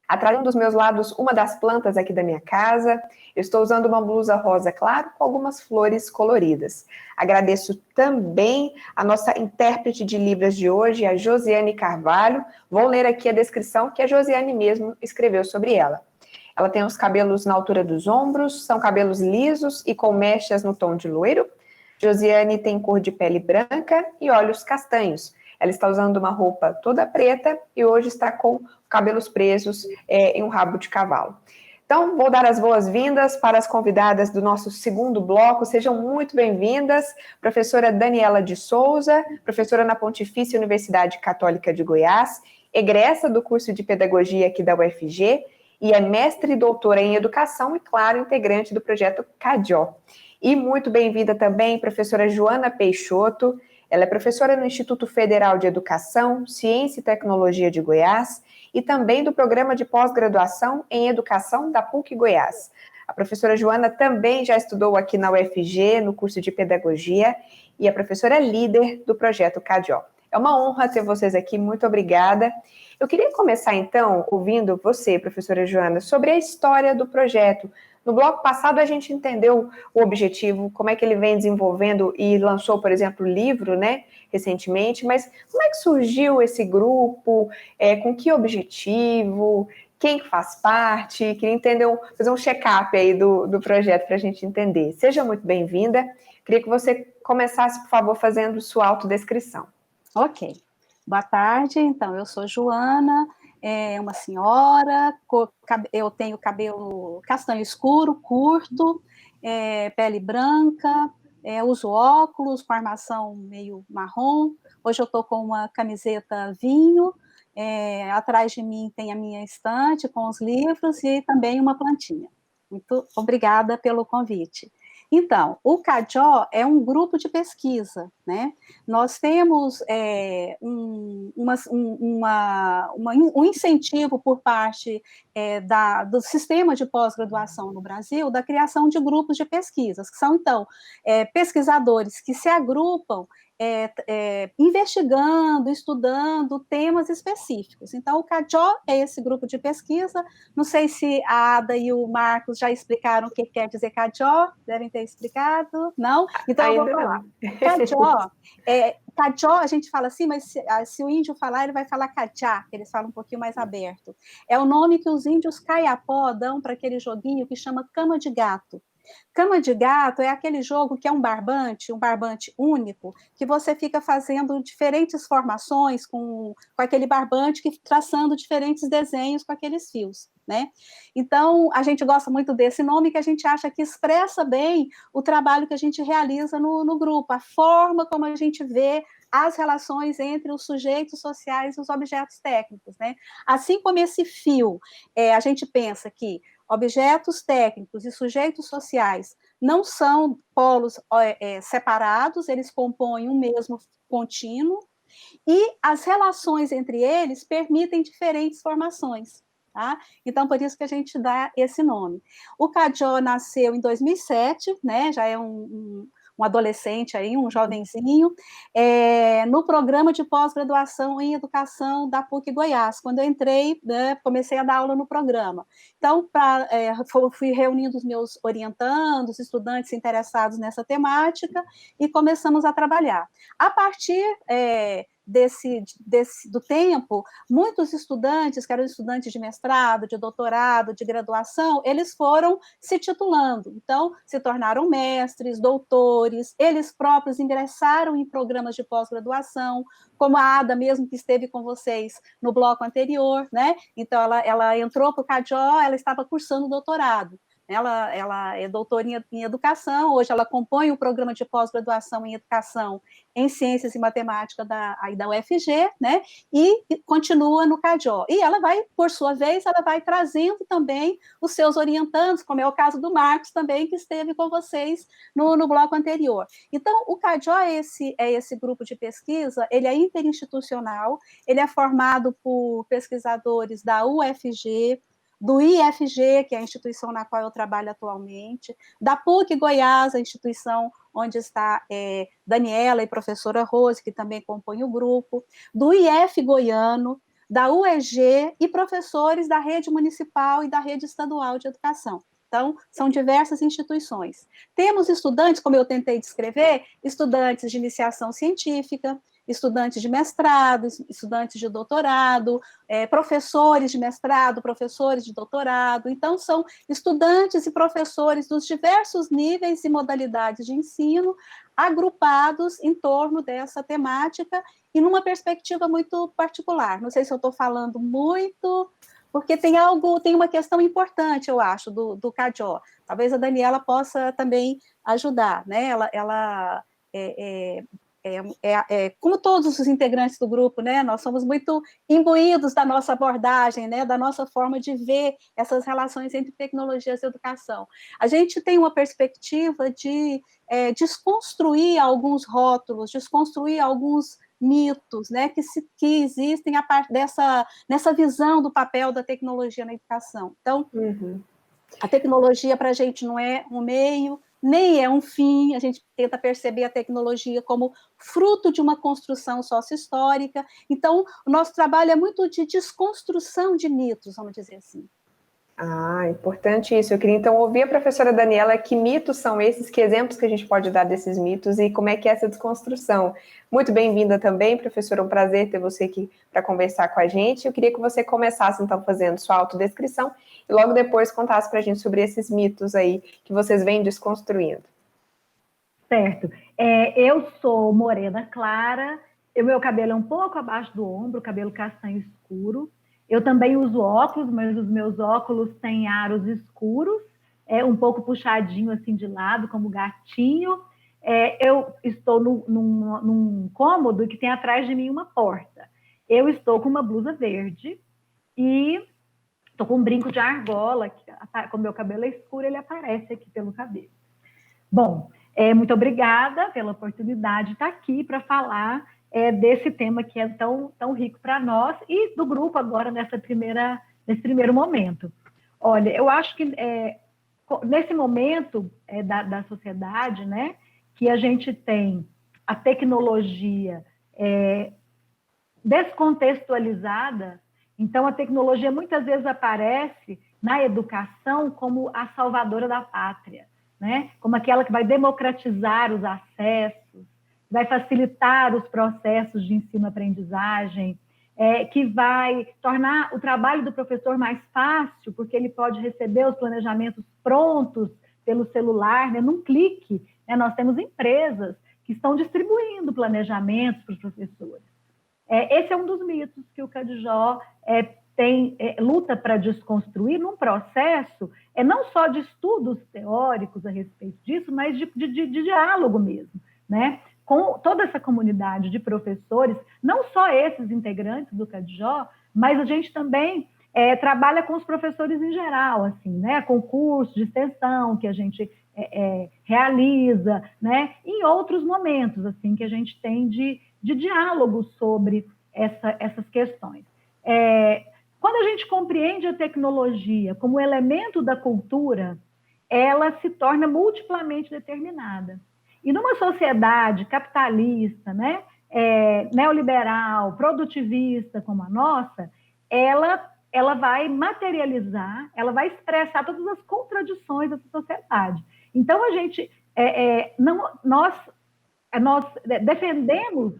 Atrás dos meus lados, uma das plantas aqui da minha casa. Eu estou usando uma blusa rosa claro com algumas flores coloridas. Agradeço também a nossa intérprete de Libras de hoje, a Josiane Carvalho. Vou ler aqui a descrição que a Josiane mesmo escreveu sobre ela. Ela tem os cabelos na altura dos ombros, são cabelos lisos e com mechas no tom de loiro. Josiane tem cor de pele branca e olhos castanhos. Ela está usando uma roupa toda preta e hoje está com cabelos presos em um rabo de cavalo. Então, vou dar as boas-vindas para as convidadas do nosso segundo bloco. Sejam muito bem-vindas. Professora Daniela de Souza, professora na Pontifícia Universidade Católica de Goiás, egressa do curso de Pedagogia aqui da UFG, e é mestre e doutora em educação e, claro, integrante do projeto CADIO. E muito bem-vinda também, professora Joana Peixoto. Ela é professora no Instituto Federal de Educação, Ciência e Tecnologia de Goiás e também do Programa de Pós-Graduação em Educação da PUC Goiás. A professora Joana também já estudou aqui na UFG, no curso de Pedagogia, e a professora é líder do projeto CADIO. É uma honra ter vocês aqui, muito obrigada. Eu queria começar, então, ouvindo você, professora Joana, sobre a história do projeto. No bloco passado, a gente entendeu o objetivo, como é que ele vem desenvolvendo e lançou, por exemplo, o livro, né, recentemente, mas como é que surgiu esse grupo, com que objetivo, quem faz parte? Queria entender, fazer um check-up aí do projeto para a gente entender. Seja muito bem-vinda. Queria que você começasse, por favor, fazendo sua autodescrição. Ok. Boa tarde, então, eu sou Joana, uma senhora, eu tenho cabelo castanho escuro, curto, pele branca, uso óculos com armação meio marrom. Hoje eu estou com uma camiseta vinho, atrás de mim tem a minha estante com os livros e também uma plantinha. Muito obrigada pelo convite. Então, o CADIO é um grupo de pesquisa, né? Nós temos um incentivo por parte do sistema de pós-graduação no Brasil, da criação de grupos de pesquisas, que são, então, pesquisadores que se agrupam investigando, estudando temas específicos. Então, o CADIO é esse grupo de pesquisa. Não sei se a Ada e o Marcos já explicaram o que quer dizer CADIO, devem ter explicado, não? Então, eu vou falar. CADIO, a gente fala assim, mas se o índio falar, ele vai falar cadiá, que eles falam um pouquinho mais aberto. É o nome que os índios caiapó dão para aquele joguinho que chama cama de gato. Cama de gato é aquele jogo que é um barbante único, que você fica fazendo diferentes formações com aquele barbante, traçando diferentes desenhos com aqueles fios, né? Então, a gente gosta muito desse nome, que a gente acha que expressa bem o trabalho que a gente realiza no grupo, a forma como a gente vê as relações entre os sujeitos sociais e os objetos técnicos, né? Assim como esse fio, a gente pensa que objetos técnicos e sujeitos sociais não são polos separados, eles compõem um mesmo contínuo, e as relações entre eles permitem diferentes formações. Tá? Então, por isso que a gente dá esse nome. O CADIO nasceu em 2007, né? Já é um adolescente aí, um jovenzinho, no programa de pós-graduação em educação da PUC Goiás. Quando eu entrei, né, comecei a dar aula no programa. Então, fui reunindo os meus orientandos, estudantes interessados nessa temática, e começamos a trabalhar. A partir do tempo, muitos estudantes, que eram estudantes de mestrado, de doutorado, de graduação, eles foram se titulando, então se tornaram mestres, doutores, eles próprios ingressaram em programas de pós-graduação, como a Ada mesmo, que esteve com vocês no bloco anterior, né? Então ela entrou para o CADIO, ela estava cursando doutorado. Ela é doutora em educação, hoje ela compõe o programa de pós-graduação em educação em ciências e matemática da UFG, né, e continua no CADIO. E ela vai, por sua vez, ela vai trazendo também os seus orientandos, como é o caso do Marcos também, que esteve com vocês no bloco anterior. Então, o CADIO é esse grupo de pesquisa, ele é interinstitucional, ele é formado por pesquisadores da UFG, do IFG, que é a instituição na qual eu trabalho atualmente, da PUC Goiás, a instituição onde está Daniela e professora Rose, que também compõem o grupo, do IF Goiano, da UEG e professores da rede municipal e da rede estadual de educação. Então, são diversas instituições. Temos estudantes, como eu tentei descrever, estudantes de iniciação científica, estudantes de mestrado, estudantes de doutorado, professores de mestrado, professores de doutorado. Então, são estudantes e professores dos diversos níveis e modalidades de ensino, agrupados em torno dessa temática e numa perspectiva muito particular. Não sei se eu estou falando muito, porque tem uma questão importante, eu acho, do CADIO. Talvez a Daniela possa também ajudar, né? Ela como todos os integrantes do grupo, né, nós somos muito imbuídos da nossa abordagem, né, da nossa forma de ver essas relações entre tecnologias e educação. A gente tem uma perspectiva de desconstruir alguns rótulos, desconstruir alguns mitos, né, que existem a partir nessa visão do papel da tecnologia na educação. Então, a tecnologia para a gente não é um meio, nem é um fim, a gente tenta perceber a tecnologia como fruto de uma construção sócio-histórica. Então, o nosso trabalho é muito de desconstrução de mitos, vamos dizer assim. Ah, importante isso. Eu queria, então, ouvir a professora Daniela, que mitos são esses, que exemplos que a gente pode dar desses mitos e como é que é essa desconstrução. Muito bem-vinda também, professora, um prazer ter você aqui para conversar com a gente. Eu queria que você começasse, então, fazendo sua autodescrição e logo depois contasse para a gente sobre esses mitos aí que vocês vêm desconstruindo. Certo. Eu sou morena clara, meu cabelo é um pouco abaixo do ombro, cabelo castanho escuro. Eu também uso óculos, mas os meus óculos têm aros escuros, um pouco puxadinho assim de lado, como gatinho. Eu estou num cômodo que tem atrás de mim uma porta. Eu estou com uma blusa verde e estou com um brinco de argola, que, como meu cabelo é escuro, ele aparece aqui pelo cabelo. Bom, muito obrigada pela oportunidade de estar aqui para falar desse tema que é tão rico para nós e do grupo agora nesse primeiro momento. Olha, eu acho que nesse momento da sociedade, né, que a gente tem a tecnologia descontextualizada, então a tecnologia muitas vezes aparece na educação como a salvadora da pátria, né? Como aquela que vai democratizar os acessos, vai facilitar os processos de ensino-aprendizagem, que vai tornar o trabalho do professor mais fácil, porque ele pode receber os planejamentos prontos pelo celular, né, num clique. Né? Nós temos empresas que estão distribuindo planejamentos para os professores. Esse é um dos mitos que o Cadijó luta para desconstruir num processo não só de estudos teóricos a respeito disso, mas de diálogo mesmo, né? Com toda essa comunidade de professores, não só esses integrantes do Cadijó, mas a gente também trabalha com os professores em geral, assim, né? Com cursos de extensão que a gente realiza, né? Em outros momentos, assim, que a gente tem de diálogo sobre essas questões. Quando a gente compreende a tecnologia como elemento da cultura, ela se torna multiplamente determinada. E numa sociedade capitalista, né, neoliberal, produtivista como a nossa, ela vai materializar, ela vai expressar todas as contradições dessa sociedade. Então, nós defendemos,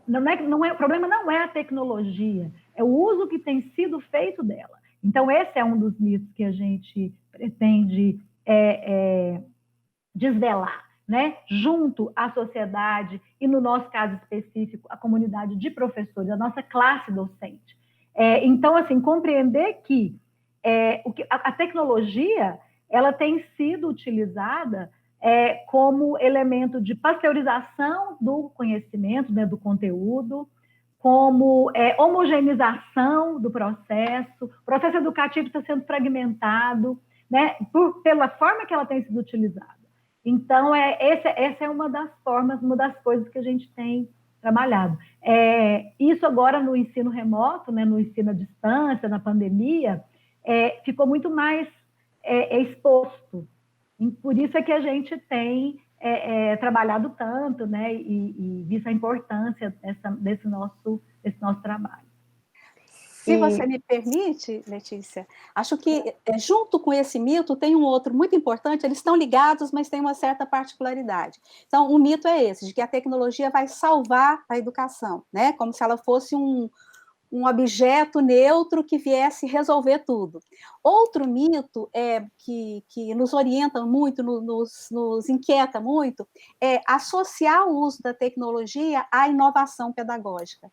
o problema não é a tecnologia, é o uso que tem sido feito dela. Então, esse é um dos mitos que a gente pretende desvelar, né? Junto à sociedade e, no nosso caso específico, a comunidade de professores, a nossa classe docente. Então, assim, compreender que a tecnologia ela tem sido utilizada como elemento de pasteurização do conhecimento, né, do conteúdo, como homogeneização do processo. O processo educativo está sendo fragmentado, né, pela forma que ela tem sido utilizada. Então, essa é uma das formas, uma das coisas que a gente tem trabalhado. Isso agora no ensino remoto, né, no ensino à distância, na pandemia, ficou muito mais exposto. E por isso é que a gente tem trabalhado tanto, né, e visto a importância desse nosso trabalho. Se você me permite, Letícia, acho que junto com esse mito tem um outro muito importante, eles estão ligados, mas tem uma certa particularidade. Então, o mito é esse, de que a tecnologia vai salvar a educação, né? Como se ela fosse um objeto neutro que viesse resolver tudo. Outro mito que nos orienta muito, nos inquieta muito, é associar o uso da tecnologia à inovação pedagógica.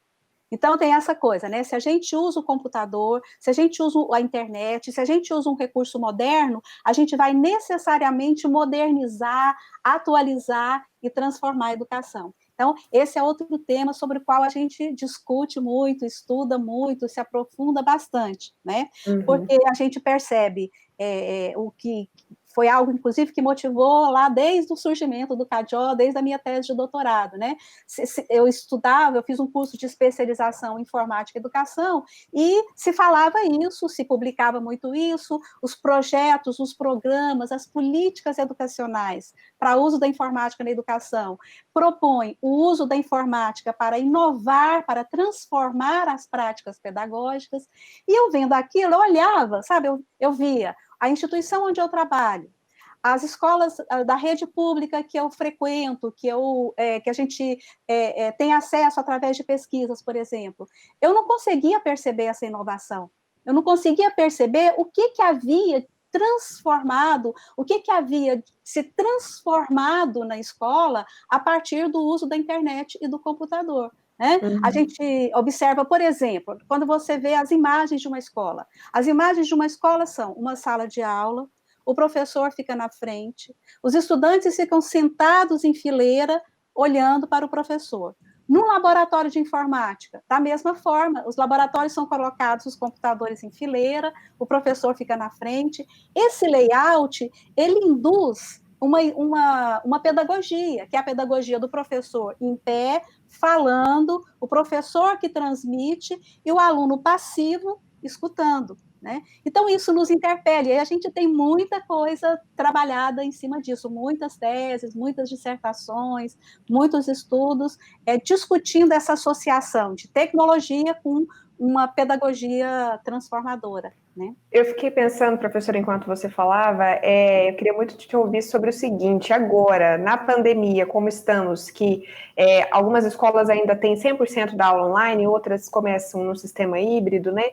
Então, tem essa coisa, né? Se a gente usa o computador, se a gente usa a internet, se a gente usa um recurso moderno, a gente vai necessariamente modernizar, atualizar e transformar a educação. Então, esse é outro tema sobre o qual a gente discute muito, estuda muito, se aprofunda bastante, né? Porque a gente percebe o que foi algo, inclusive, que motivou lá desde o surgimento do CADIO, desde a minha tese de doutorado, né? Eu estudava, eu fiz um curso de especialização em informática e educação, e se falava isso, se publicava muito isso, os projetos, os programas, as políticas educacionais para uso da informática na educação propõem o uso da informática para inovar, para transformar as práticas pedagógicas, e eu vendo aquilo, eu olhava, sabe, eu via a instituição onde eu trabalho, as escolas da rede pública que eu frequento, que a gente tem acesso através de pesquisas, por exemplo, eu não conseguia perceber essa inovação, eu não conseguia perceber o que havia transformado, o que havia se transformado na escola a partir do uso da internet e do computador. Né? A gente observa, por exemplo, quando você vê as imagens de uma escola. As imagens de uma escola são uma sala de aula, o professor fica na frente, os estudantes ficam sentados em fileira, olhando para o professor. No laboratório de informática, da mesma forma, os laboratórios são colocados, os computadores em fileira, o professor fica na frente. Esse layout, ele induz uma pedagogia, que é a pedagogia do professor em pé, falando, o professor que transmite e o aluno passivo escutando. Né? Então, isso nos interpela, e a gente tem muita coisa trabalhada em cima disso, muitas teses, muitas dissertações, muitos estudos, discutindo essa associação de tecnologia com uma pedagogia transformadora. Né? Eu fiquei pensando, professora, enquanto você falava, eu queria muito te ouvir sobre o seguinte: agora, na pandemia, como estamos, que algumas escolas ainda têm 100% da aula online, outras começam no sistema híbrido, né?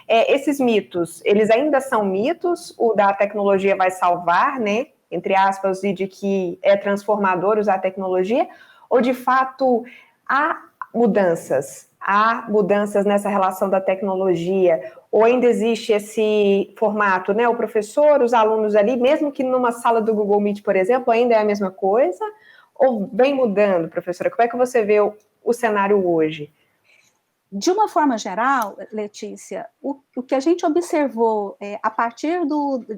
Esses mitos, eles ainda são mitos? O da tecnologia vai salvar, né? Entre aspas, e de que é transformador usar a tecnologia? Ou, de fato, há mudanças nessa relação da tecnologia, ou ainda existe esse formato, né? O professor, os alunos ali, mesmo que numa sala do Google Meet, por exemplo, ainda é a mesma coisa? Ou vem mudando, professora? Como é que você vê o cenário hoje? De uma forma geral, Letícia, o que a gente observou a partir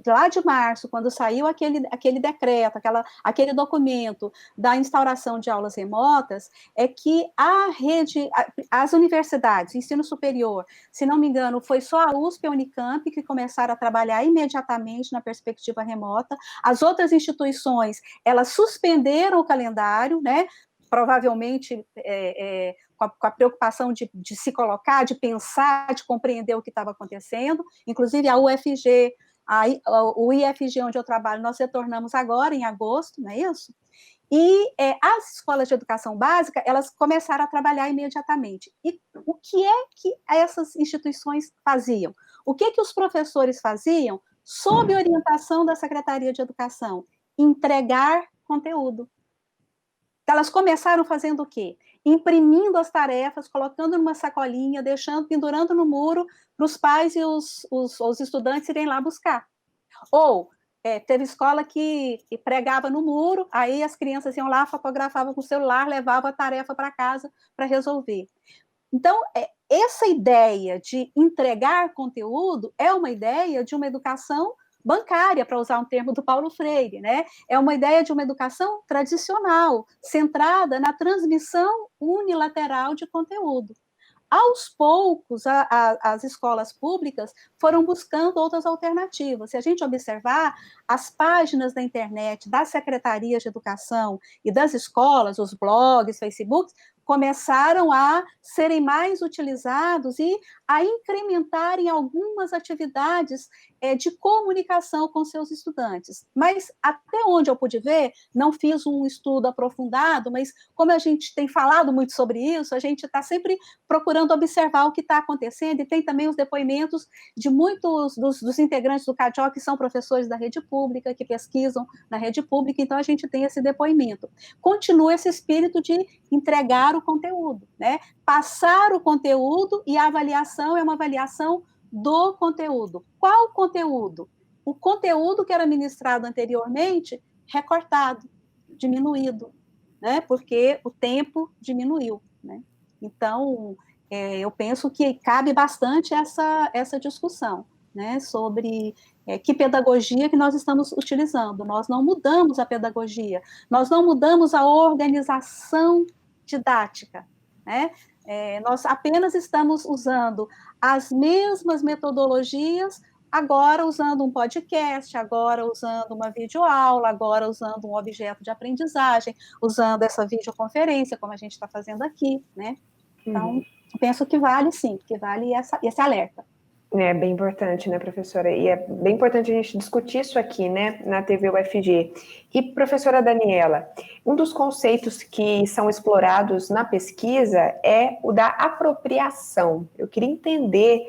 lá de março, quando saiu aquele decreto, aquele documento da instauração de aulas remotas, é que as universidades, ensino superior, se não me engano, foi só a USP e a Unicamp que começaram a trabalhar imediatamente na perspectiva remota. As outras instituições, elas suspenderam o calendário, né? Provavelmente com a preocupação de se colocar, de pensar, de compreender o que estava acontecendo. Inclusive, a UFG, o IFG, onde eu trabalho, nós retornamos agora, em agosto, não é isso? E as escolas de educação básica, elas começaram a trabalhar imediatamente. E o que é que essas instituições faziam? O que os professores faziam sob orientação da Secretaria de Educação? Entregar conteúdo. Elas começaram fazendo o quê? Imprimindo as tarefas, colocando numa sacolinha, pendurando no muro para os pais e os estudantes irem lá buscar. Ou teve escola que pregava no muro, aí as crianças iam lá, fotografavam com o celular, levavam a tarefa para casa para resolver. Então, essa ideia de entregar conteúdo é uma ideia de uma educação bancária, para usar um termo do Paulo Freire, né? É uma ideia de uma educação tradicional, centrada na transmissão unilateral de conteúdo. Aos poucos, as escolas públicas foram buscando outras alternativas. Se a gente observar, as páginas da internet, das secretarias de educação e das escolas, os blogs, Facebooks, começaram a serem mais utilizados e a incrementarem algumas atividades de comunicação com seus estudantes. Mas, até onde eu pude ver, não fiz um estudo aprofundado, mas como a gente tem falado muito sobre isso, a gente está sempre procurando observar o que está acontecendo, e tem também os depoimentos de muitos dos integrantes do CADIO, que são professores da rede pública, que pesquisam na rede pública, então a gente tem esse depoimento. Continua esse espírito de entregar o conteúdo, né? Passar o conteúdo, e a avaliação é uma avaliação do conteúdo. Qual conteúdo? O conteúdo que era ministrado anteriormente, recortado, diminuído. né? Porque o tempo diminuiu, né? Então, eu penso que cabe bastante essa discussão, né? Sobre que pedagogia que nós estamos utilizando. Nós não mudamos a pedagogia, nós não mudamos a organização didática, né? Nós apenas estamos usando as mesmas metodologias, agora usando um podcast, agora usando uma videoaula, agora usando um objeto de aprendizagem, usando essa videoconferência, como a gente está fazendo aqui, né? Então, penso que vale sim, que vale esse alerta. É bem importante, né, professora? E é bem importante a gente discutir isso aqui, né, na TV UFG. E, professora Daniela, um dos conceitos que são explorados na pesquisa é o da apropriação. Eu queria entender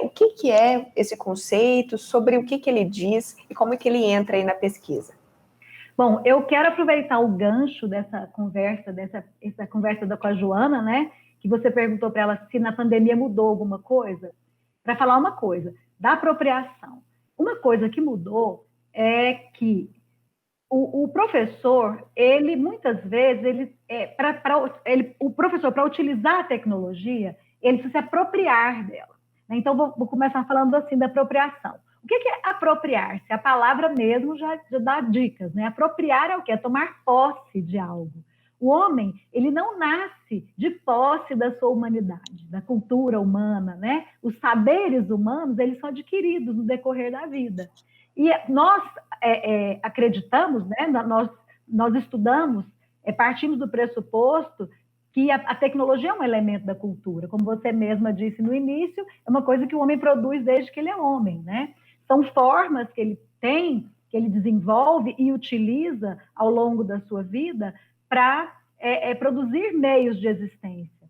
o que é esse conceito, sobre o que ele diz e como é que ele entra aí na pesquisa. Bom, eu quero aproveitar o gancho dessa conversa, com a Joana, né, que você perguntou para ela se na pandemia mudou alguma coisa, para falar uma coisa, da apropriação. Uma coisa que mudou é que o professor, ele muitas vezes, o professor, para utilizar a tecnologia, ele precisa se apropriar dela. Né? Então, vou começar falando assim da apropriação. O que é apropriar-se? A palavra mesmo já dá dicas. Né? Apropriar é o quê? É tomar posse de algo. O homem, ele não nasce de posse da sua humanidade, da cultura humana, né? Os saberes humanos, eles são adquiridos no decorrer da vida. E nós acreditamos, né? Nós estudamos, partimos do pressuposto que a tecnologia é um elemento da cultura. Como você mesma disse no início, é uma coisa que o homem produz desde que ele é homem, né? São formas que ele tem, que ele desenvolve e utiliza ao longo da sua vida para produzir meios de existência.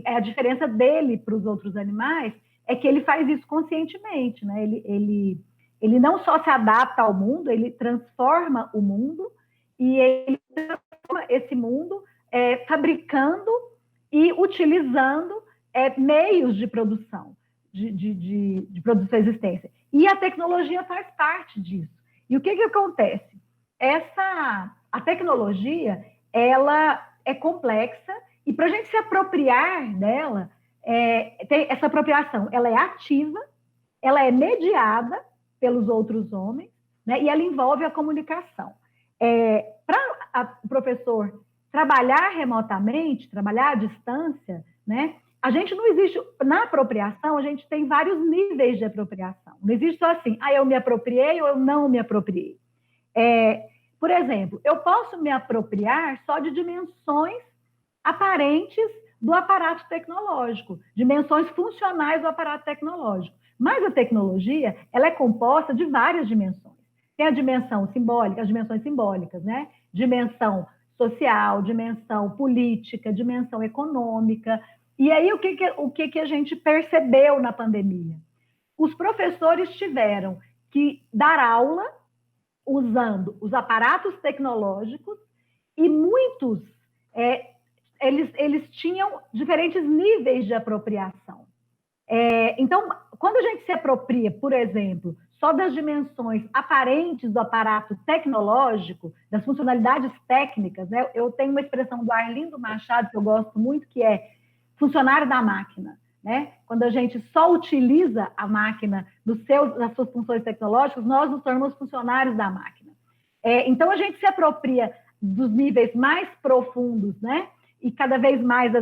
A diferença dele para os outros animais é que ele faz isso conscientemente, né? Ele não só se adapta ao mundo, ele transforma o mundo e ele transforma esse mundo fabricando e utilizando meios de produção, de produção e existência. E a tecnologia faz parte disso. E o que acontece? A tecnologia, ela é complexa e para a gente se apropriar dela, essa apropriação, ela é ativa, ela é mediada pelos outros homens, né, e ela envolve a comunicação. Para o professor trabalhar remotamente, trabalhar à distância, né, a gente não existe, na apropriação, a gente tem vários níveis de apropriação. Não existe só assim, eu me apropriei ou eu não me apropriei. Por exemplo, eu posso me apropriar só de dimensões aparentes do aparato tecnológico, dimensões funcionais do aparato tecnológico. Mas a tecnologia, ela é composta de várias dimensões. Tem a dimensão simbólica, as dimensões simbólicas, né? Dimensão social, dimensão política, dimensão econômica. E aí, o que a gente percebeu na pandemia? Os professores tiveram que dar aula usando os aparatos tecnológicos e muitos, eles tinham diferentes níveis de apropriação. Então, quando a gente se apropria, por exemplo, só das dimensões aparentes do aparato tecnológico, das funcionalidades técnicas, né? Eu tenho uma expressão do Arlindo Machado que eu gosto muito, que é funcionário da máquina. Né? Quando a gente só utiliza a máquina nas suas funções tecnológicas, nós nos tornamos funcionários da máquina. Então, a gente se apropria dos níveis mais profundos, né? E cada vez mais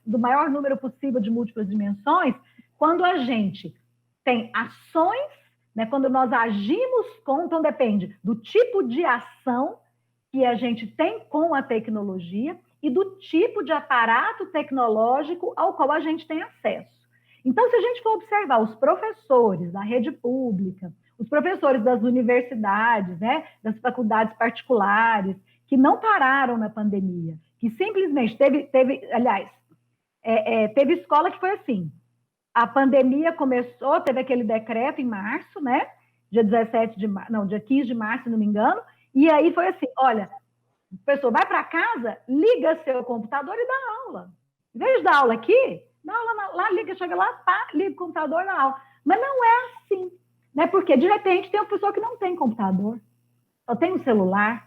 do maior número possível de múltiplas dimensões, quando a gente tem ações, né? Quando nós agimos então depende do tipo de ação que a gente tem com a tecnologia e do tipo de aparato tecnológico ao qual a gente tem acesso. Então, se a gente for observar os professores da rede pública, os professores das universidades, né, das faculdades particulares, que não pararam na pandemia, que simplesmente teve escola que foi assim, a pandemia começou, teve aquele decreto em março, né, dia 15 de março, se não me engano, e aí foi assim, olha, a pessoa vai para casa, liga seu computador e dá aula. Em vez de dar aula aqui, dá aula lá, chega lá, liga o computador na aula. Mas não é assim, né? Porque, de repente, tem uma pessoa que não tem computador, só tem um celular.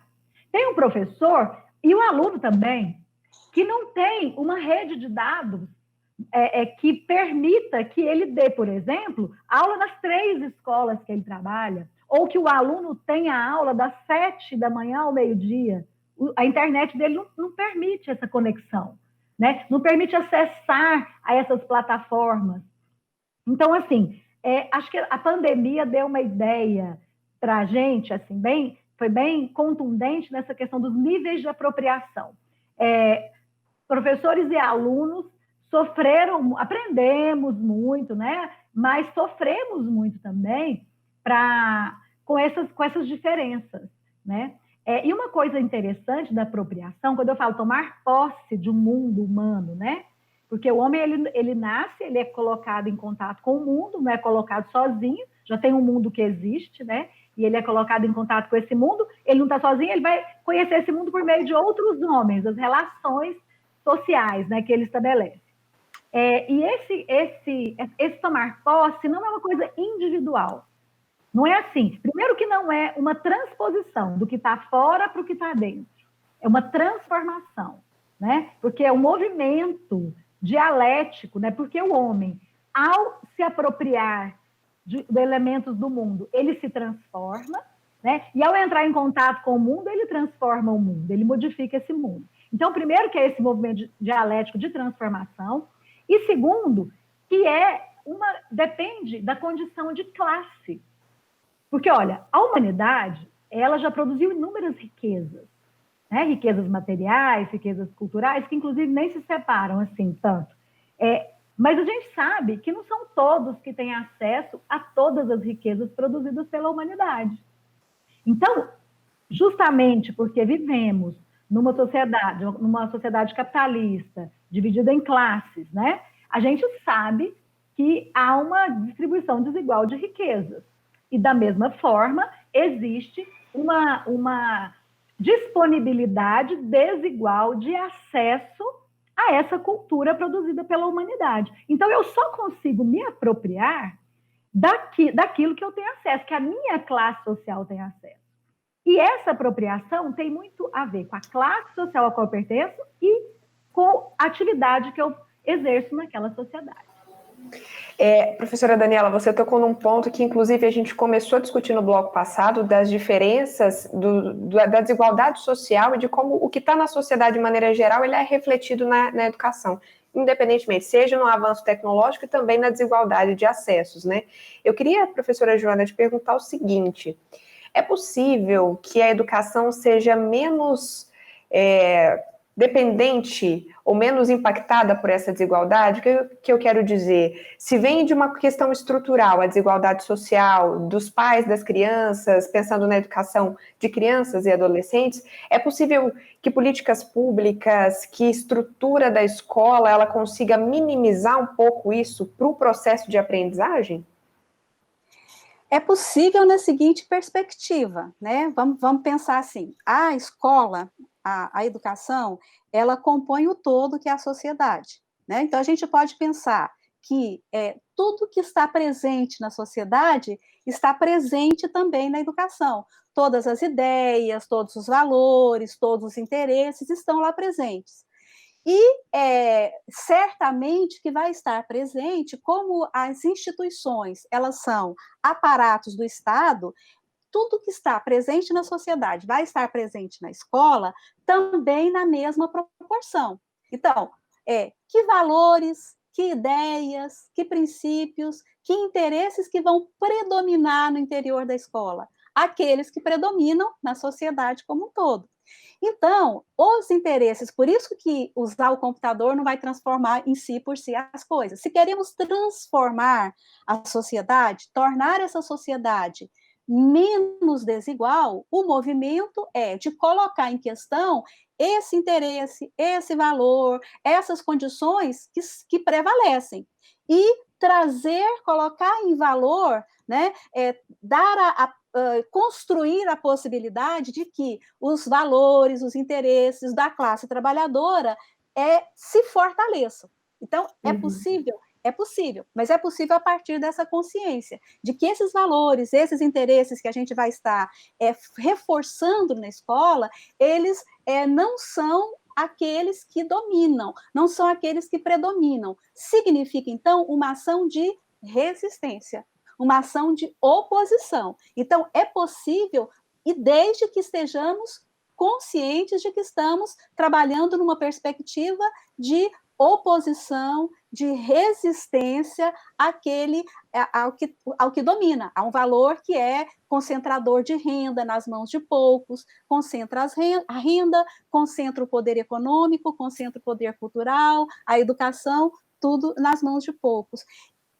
Tem um professor, E o aluno também, que não tem uma rede de dados que permita que ele dê, por exemplo, aula nas 3 escolas que ele trabalha, ou que o aluno tenha aula das 7 da manhã ao meio-dia. A internet dele não permite essa conexão, né? Não permite acessar a essas plataformas. Então, assim, acho que a pandemia deu uma ideia para a gente, assim, foi bem contundente nessa questão dos níveis de apropriação. Professores e alunos sofreram, aprendemos muito, né? Mas sofremos muito também com essas diferenças, né? E uma coisa interessante da apropriação, quando eu falo tomar posse de um mundo humano, né? Porque o homem, ele nasce, ele é colocado em contato com o mundo, não é colocado sozinho, já tem um mundo que existe, né? E ele é colocado em contato com esse mundo, ele não está sozinho, ele vai conhecer esse mundo por meio de outros homens, as relações sociais, né, que ele estabelece. E esse tomar posse não é uma coisa individual. Não é assim. Primeiro que não é uma transposição do que está fora para o que está dentro. É uma transformação, né? Porque é um movimento dialético, né? Porque o homem, ao se apropriar de elementos do mundo, ele se transforma, né? E ao entrar em contato com o mundo, ele transforma o mundo, ele modifica esse mundo. Então, primeiro que é esse movimento dialético de transformação, e segundo, que depende da condição de classe. Porque, olha, a humanidade, ela já produziu inúmeras riquezas, né? Riquezas materiais, riquezas culturais, que inclusive nem se separam assim tanto. Mas a gente sabe que não são todos que têm acesso a todas as riquezas produzidas pela humanidade. Então, justamente porque vivemos numa sociedade capitalista, dividida em classes, né? A gente sabe que há uma distribuição desigual de riquezas. E, da mesma forma, existe uma disponibilidade desigual de acesso a essa cultura produzida pela humanidade. Então, eu só consigo me apropriar daquilo que eu tenho acesso, que a minha classe social tem acesso. E essa apropriação tem muito a ver com a classe social a qual eu pertenço e com a atividade que eu exerço naquela sociedade. Professora Daniela, você tocou num ponto que, inclusive, a gente começou a discutir no bloco passado, das diferenças, da desigualdade social e de como o que está na sociedade, de maneira geral, ele é refletido na educação, independentemente, seja no avanço tecnológico e também na desigualdade de acessos, né? Eu queria, professora Joana, te perguntar o seguinte: é possível que a educação seja menos dependente ou menos impactada por essa desigualdade? O que eu quero dizer? Se vem de uma questão estrutural, a desigualdade social dos pais das crianças, pensando na educação de crianças e adolescentes, é possível que políticas públicas, que estrutura da escola, ela consiga minimizar um pouco isso para o processo de aprendizagem? É possível na seguinte perspectiva, né? Vamos pensar assim: a escola, a educação, ela compõe o todo que é a sociedade, né? Então, a gente pode pensar que tudo que está presente na sociedade está presente também na educação. Todas as ideias, todos os valores, todos os interesses estão lá presentes. E certamente que vai estar presente, como as instituições, elas são aparatos do Estado, tudo que está presente na sociedade vai estar presente na escola também na mesma proporção. Então, que valores, que ideias, que princípios, que interesses que vão predominar no interior da escola? Aqueles que predominam na sociedade como um todo. Então, os interesses, por isso que usar o computador não vai transformar em si por si as coisas. Se queremos transformar a sociedade, tornar essa sociedade menos desigual, o movimento é de colocar em questão esse interesse, esse valor, essas condições que prevalecem. E colocar em valor, né, construir a possibilidade de que os valores, os interesses da classe trabalhadora se fortaleçam. Então, é possível É possível, mas é possível a partir dessa consciência de que esses valores, esses interesses que a gente vai estar reforçando na escola, eles não são aqueles que dominam, não são aqueles que predominam. Significa, então, uma ação de resistência, uma ação de oposição. Então, é possível, e desde que estejamos conscientes de que estamos trabalhando numa perspectiva de oposição, de resistência ao que domina, a um valor que é concentrador de renda nas mãos de poucos, concentra a renda, concentra o poder econômico, concentra o poder cultural, a educação, tudo nas mãos de poucos.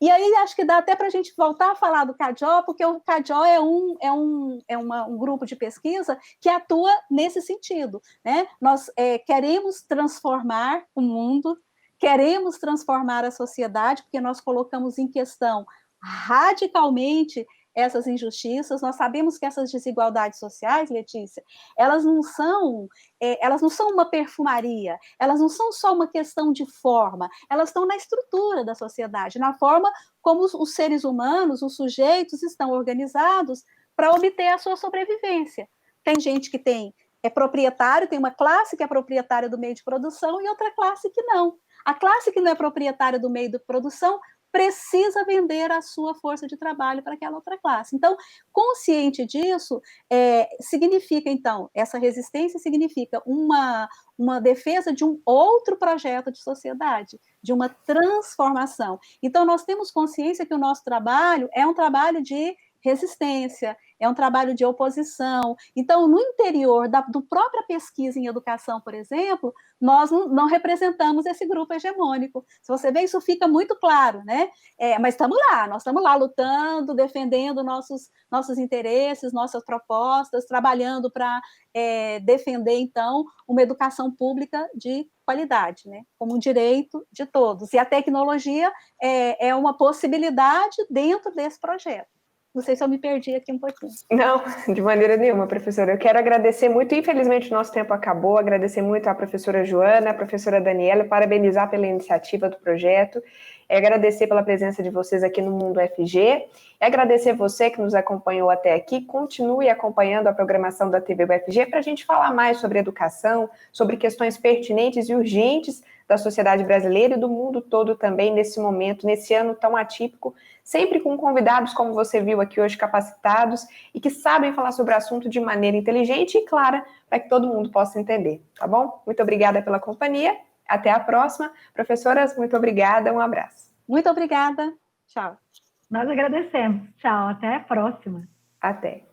E aí acho que dá até para a gente voltar a falar do CADJO, porque o CADJO é um grupo de pesquisa que atua nesse sentido, né? Nós queremos transformar o mundo, queremos transformar a sociedade, porque nós colocamos em questão radicalmente essas injustiças. Nós sabemos que essas desigualdades sociais, Letícia, elas não são uma perfumaria, elas não são só uma questão de forma, elas estão na estrutura da sociedade, na forma como os seres humanos, os sujeitos estão organizados para obter a sua sobrevivência. Tem gente que é proprietário, tem uma classe que é proprietária do meio de produção e outra classe que não. A classe que não é proprietária do meio de produção precisa vender a sua força de trabalho para aquela outra classe. Então, consciente disso, significa, então, essa resistência significa uma defesa de um outro projeto de sociedade, de uma transformação. Então, nós temos consciência que o nosso trabalho é um trabalho de resistência, é um trabalho de oposição. Então, no interior do própria pesquisa em educação, por exemplo, nós não representamos esse grupo hegemônico. Se você vê, isso fica muito claro, né? Mas nós estamos lá lutando, defendendo nossos interesses, nossas propostas, trabalhando para defender, então, uma educação pública de qualidade, né? Como um direito de todos. E a tecnologia é uma possibilidade dentro desse projeto. Não sei se eu me perdi aqui um pouquinho. Não, de maneira nenhuma, professora. Eu quero agradecer muito, infelizmente o nosso tempo acabou, agradecer muito à professora Joana, à professora Daniela, parabenizar pela iniciativa do projeto, agradecer pela presença de vocês aqui no Mundo UFG, agradecer você que nos acompanhou até aqui, continue acompanhando a programação da TV UFG para a gente falar mais sobre educação, sobre questões pertinentes e urgentes da sociedade brasileira e do mundo todo também nesse momento, nesse ano tão atípico, sempre com convidados, como você viu aqui hoje, capacitados e que sabem falar sobre o assunto de maneira inteligente e clara para que todo mundo possa entender, tá bom? Muito obrigada pela companhia, até a próxima. Professoras, muito obrigada, um abraço. Muito obrigada, tchau. Nós agradecemos, tchau, até a próxima. Até.